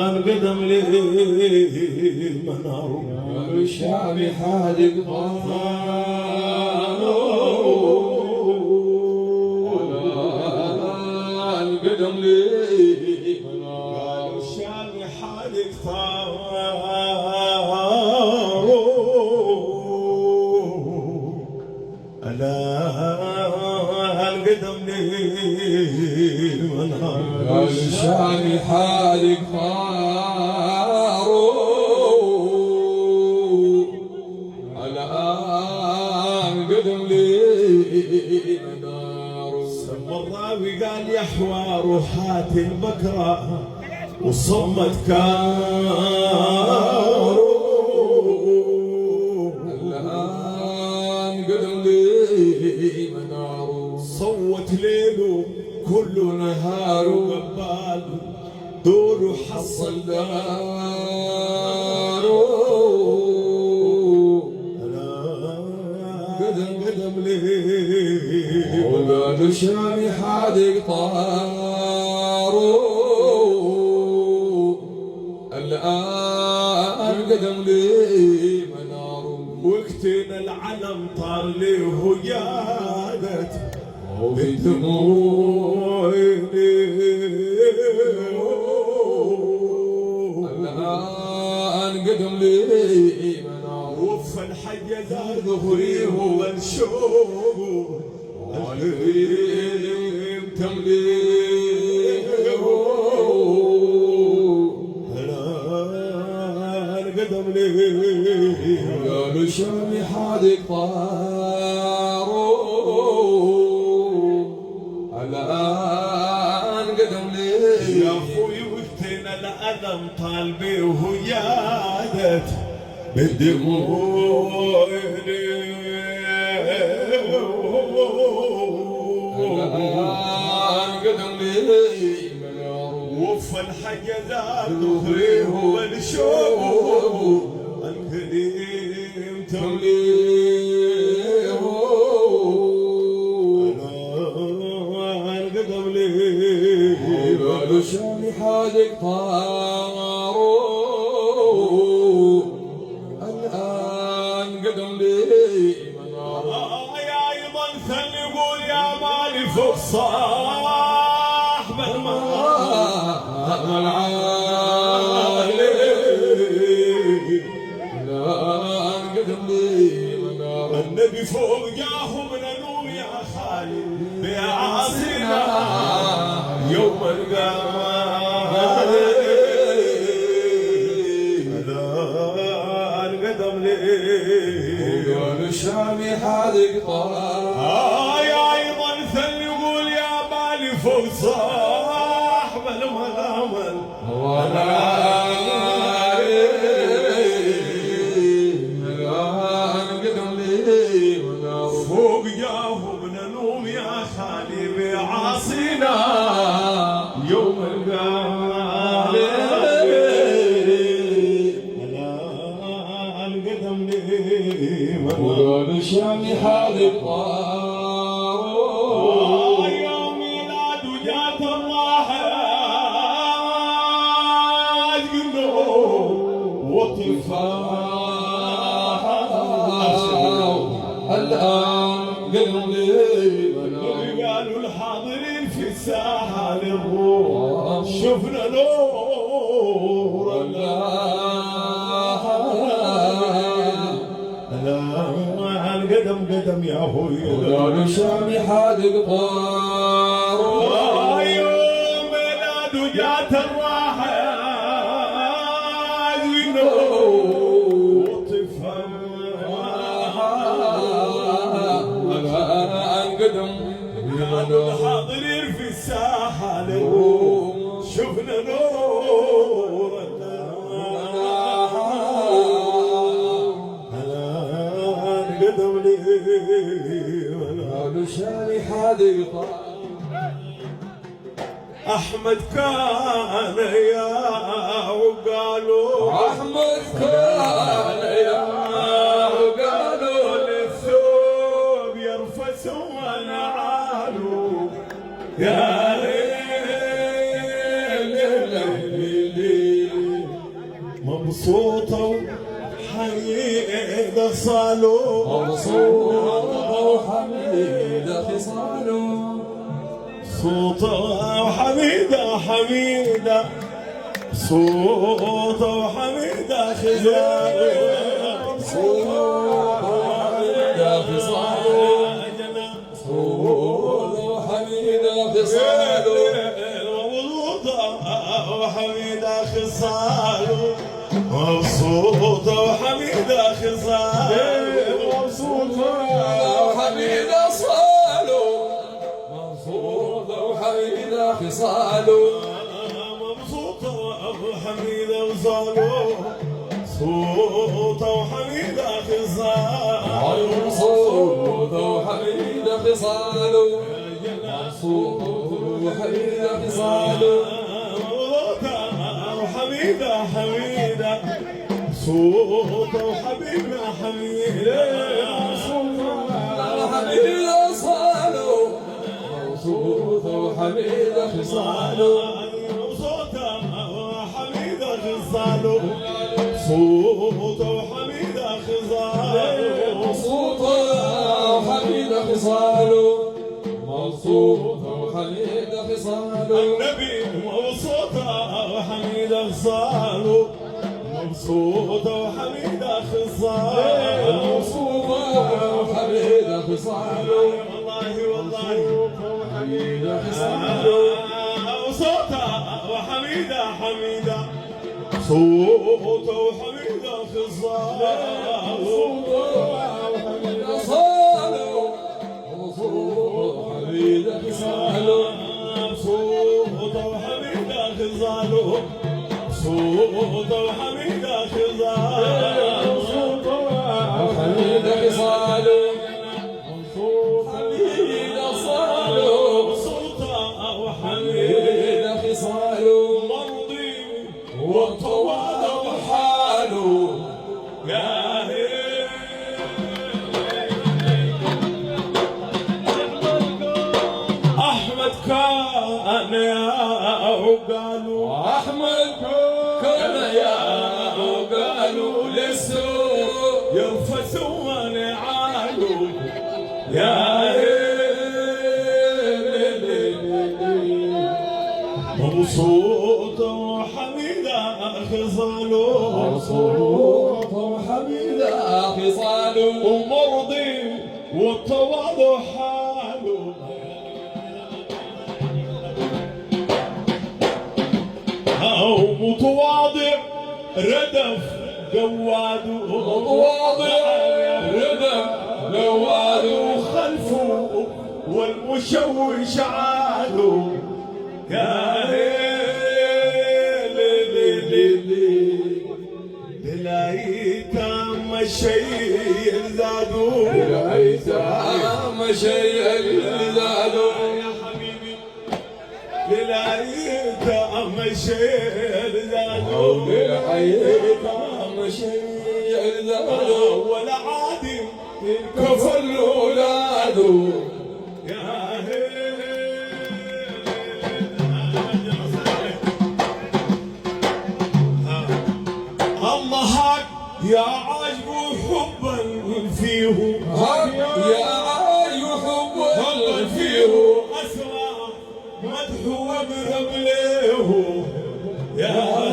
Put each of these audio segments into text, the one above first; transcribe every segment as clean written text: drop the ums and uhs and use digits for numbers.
انقدم لي منار الشعب حادق انقدم لي منار الشعب حادق ألا القدم لي منار الشعب حادق الآن قدم لي منار. سمى الراوي قال يا حوار وحات البكرة وصمت كارو الآن قدم لي منار. صوت ليله كل نهار وقبال دور وحصل دارو قدم لي وبعد الشام حادق طارو الآن قدم لي منار. وقتنا العلم طار لي وهيادت بدموعي الآن قدم لي منار. وفى الحي زاد ظهري هو الشوق والغيم تمليه الآن قدم لي قالوا الشام حادق طارو الآن قدم لي يا اخوي وقتنا الألم طالبي وهيادت بالدموع الآن قدم لي منار. وفى الحي ذات ظهري هو الشوق الكريم تمليه الآن قدم لي قالوا الشام حادق طارو الآن قدم لي منار. يا ايضا ثل يقول يا مالي فوق صاحب المقام العالي الآن قدم لي منار. النبي فوق جاه من نور يا خالي بعاصينا يوم القيامة الآن قدم لي قال الشام حادق طارو يا ايضا ثل يقول يا مالي فوق صاحب المقام الآن قدم لي منار. فوق جاه من نوم يا خالي بعاصينا يوم القيامة الآن قدم لي وقال الشام حادق طارو يوم ميلاد وجات الله وطفاح الآن قدم لي منار. قالوا الحاضرين في الساحة للروح شفنا نور الله الآن قدم يا أخوي وقال الشام حادق طارو يوم ميلاد وجات الراحة الآن قدم الحاضرين في الساحة للروح شفنا نور الآن قدم لي قال الشام حادق طارو أحمد كان يا وقالوا أحمد كان يا وقالوا للثوب يرفس ونعالو يا ليل مبسوطة وحميدة صالو مبسوطة وحميدة خصاله مبسوطة وحميدة حميدة مبسوطة وحميدة خزاله مبسوطة وحميدة خصاله مبسوطة وحميدة خصاله وحميدة خصاله مبسوطة وحميدة خصاله مبسوطة وحميدة صاله مبسوطة وحميدة خصاله مبسوطة وحميدة وصاله مبسوطة وحميدة خصاله مبسوطة وحميدة خصاله مبسوطة وحميدة خصاله وحميدة حميدة صوته وحبيبنا حميدة وحميدة صاله مبسوطة وحميدة خصاله صوته وحميدة خصاله صوته وحميدة خصاله مبسوطة وحميدة خصاله مبسوطة وحميدة خصاله النبي مبسوطة وحميدة خصاله مبسوطة وحميدة خصاله مبسوطة وحميدة خصاله والله وحميدة خصاله مبسوطة وحميدة حميدة صوته وحميدة خصاله وحميدة صاله مبسوطة وحميدة خصاله صوته وحميدة خصاله صوته وحميدة خصاله وحميدة خصاله حميدة صاله صوته حميدة خصاله مرضي والتواضع حاله يا أحمد كان يا عقالو أحمد كان يا قالوا للسوق ينفسون عالو يا مبسوطة وحميدة خصاله مبسوطة وحميدة خصاله ومرضي والتواضع حاله أو متواضع ردف قواده متواضع ردف قواده وخلفه والمشوش عاله يا للايتام الشيء زادوا الأيتام شيء زادوا يا حبيبي للايتام الشيء زادوا الأيتام شيء زادوا ولا عادي كفل أولاده يا الله هاك يا عاجب حبا فيه يا عاي حب فيه أسرى مدح وابرب له يا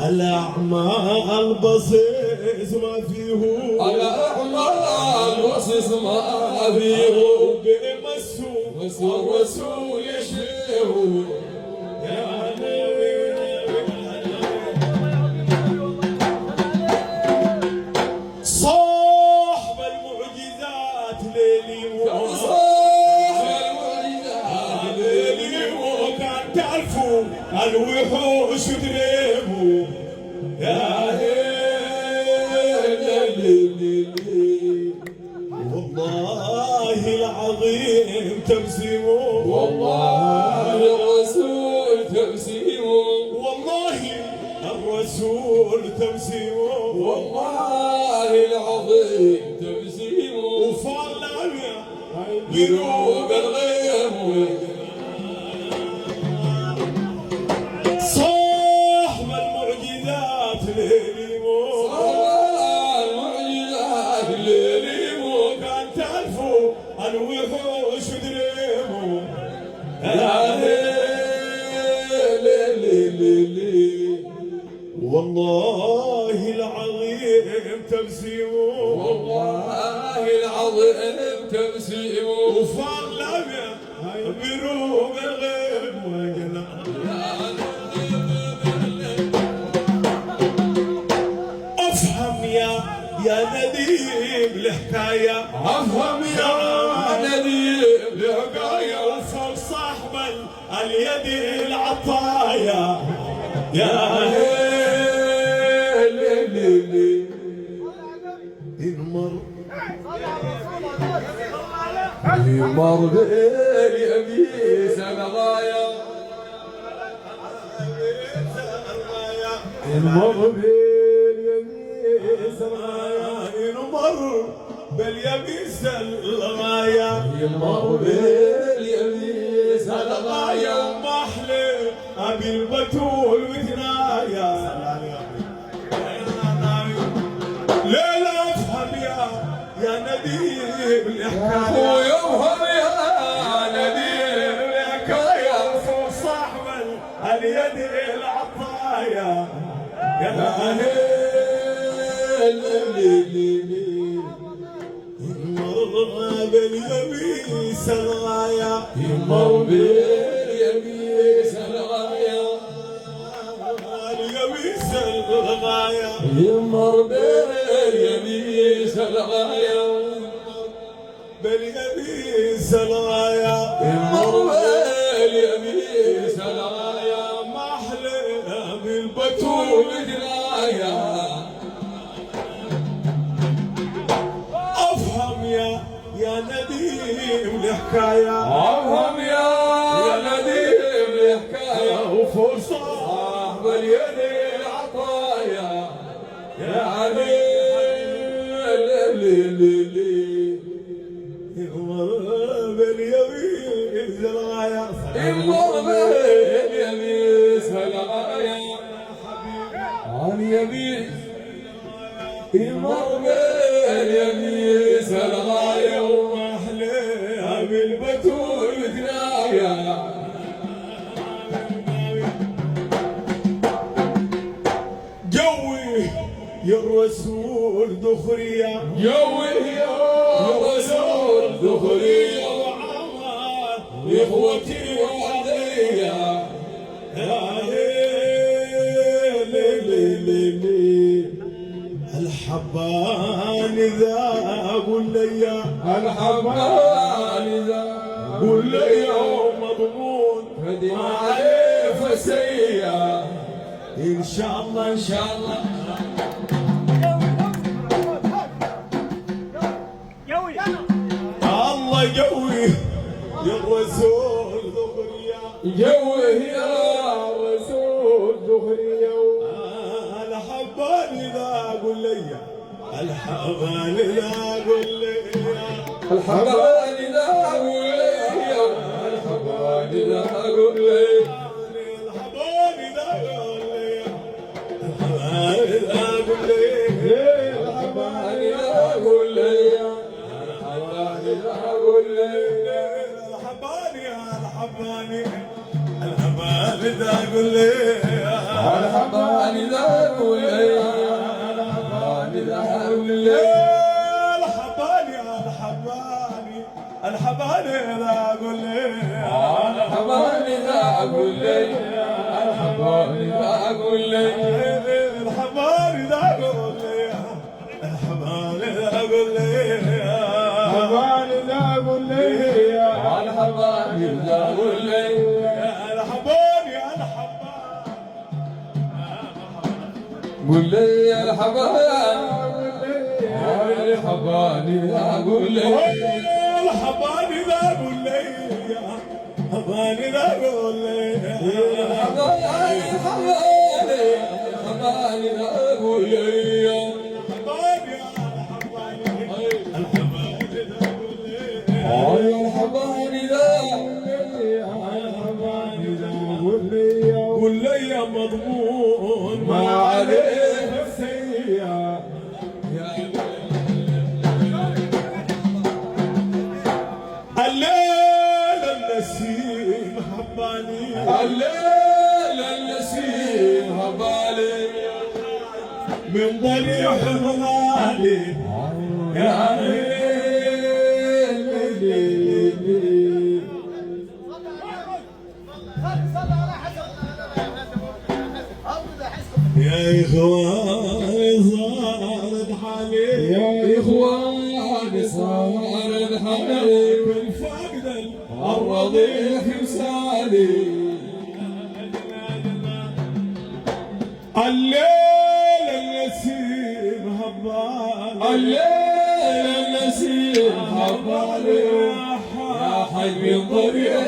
الأعمال بصيص ما فيه الأعمال وصص ما فيه بمسه والرسول يشفيه يا صاحب المعجزات ليلي ليلي وكان تعرفوا الوحوش تريبوا يا والله العظيم تبسمه والله الرسول تبسيمه والله الرسول تبسمه والله العظيم تبسيمه وفرنا قلوب الغيم الوحوش دريمو يا ليلي والله العظيم تبسيمه والله العظيم تبسيمه وفاق لابيا بروق الغيب وجنا افهم يا نديم الحكايه افهم يا نديم الحكايه وفوق صاحب اليد العطايا يا ليلي انمر يمر باليميس الغايه انمر باليميس الغاية انمر باليميس الغاية يمر باليميس الغايه وما احلى ابي البتول وثنايا ليلة افهم يا نديم الحكاية ويوهم يا نديم الحكايه فوق صاحب اليد العطايا يا ليلي مر باليميس الغاية يمر باليميس الغايه اليميس الغاية يمر باليميس الغايه باليميس الغاية يمر باليميس الغايه ما أحلى بالبتول طول درايه أفهم يا نديم الحكاية افهم يا نديم الحكايه وفوق صاحب اليد العطايا يا علي باليميس الغاية يمر باليميس الغايه عن يمين يمر باليميس الغايه وما أحلى بالبتول ودنايا جوي يا الرسول دخرية يوي يا رسول ذخرية وعمر اخوتي وعليا يا ليلي الحبان ذاب ليا الحبان ذا قول لي يوم مضمون فدي عليه فسيا ان شاء الله ان شاء الله الله يقوي يا الرسول ذخرية يوي يا رسول ذخرية الحبان ذا قول لي الحبان ذا قول لي الحبان ذا قولي الحبان ذا قولي الحبان ذا قول لي الحبان ذا قول لي الحبان ذا قولي الحبان ذا قولي الحباني الحباني الحباني ذا قول لي الحبان ذا قولي الحبان ذا قولي الحباني الحباني ذا قول لي الحبان ذا قولي الحبان ذا قولي الحباني ذا قول لي الحباني ذا قول لي الحباني ذا قول لي الحبان ذا قولي الحباني قول لي الحبان الحبان ذا قولي الحباني ذا قول لي الحباني ذا قول لي الحبان ذا قولي الحبان ذا قول لي يا مضمون ما عليه السيئة الليل النسيم هبالي من ضريح ظلالي يا يا إخواني صارت حالي يا إخواني صارت حالي كل فاقد الرضيع مثالي الليل النسيم هبالي الليل النسيم هبالي يا حي من ضريح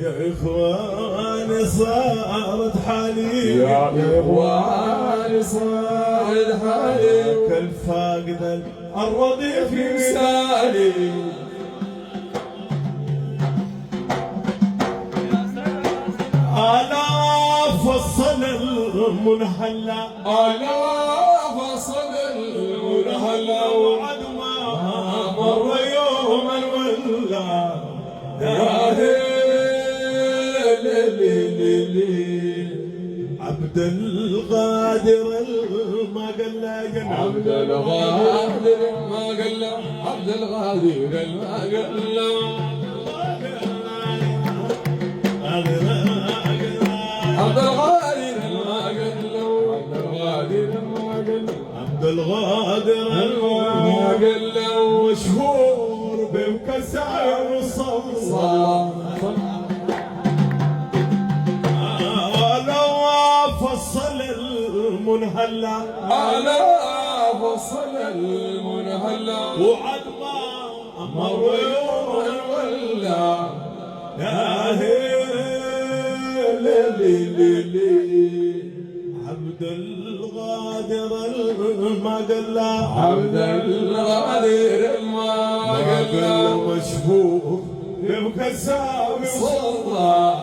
يا إخواني صارت حالي يا إخواني صارت حالي كالفاقد الرضيع في مثالي آلاف فصل المنحلى ألا فصل المنهلا وعد ما مر يوم ولا يا ليلي عبد القادر ما قال لا عبد الغادر ما قال له عبد الغادر ما قال له عبد الغادر ما قال له عبد الغادر ما قال له عبد الغادر ما قال له مشهور بمكسر الصبر لو فصل المنهلة ألا فصل المنهلا وعد ما مر يوم ولا يا ليلي عبد الغادر ما قال لا عبد الغادر ما قال له مشهور بمكسر صلى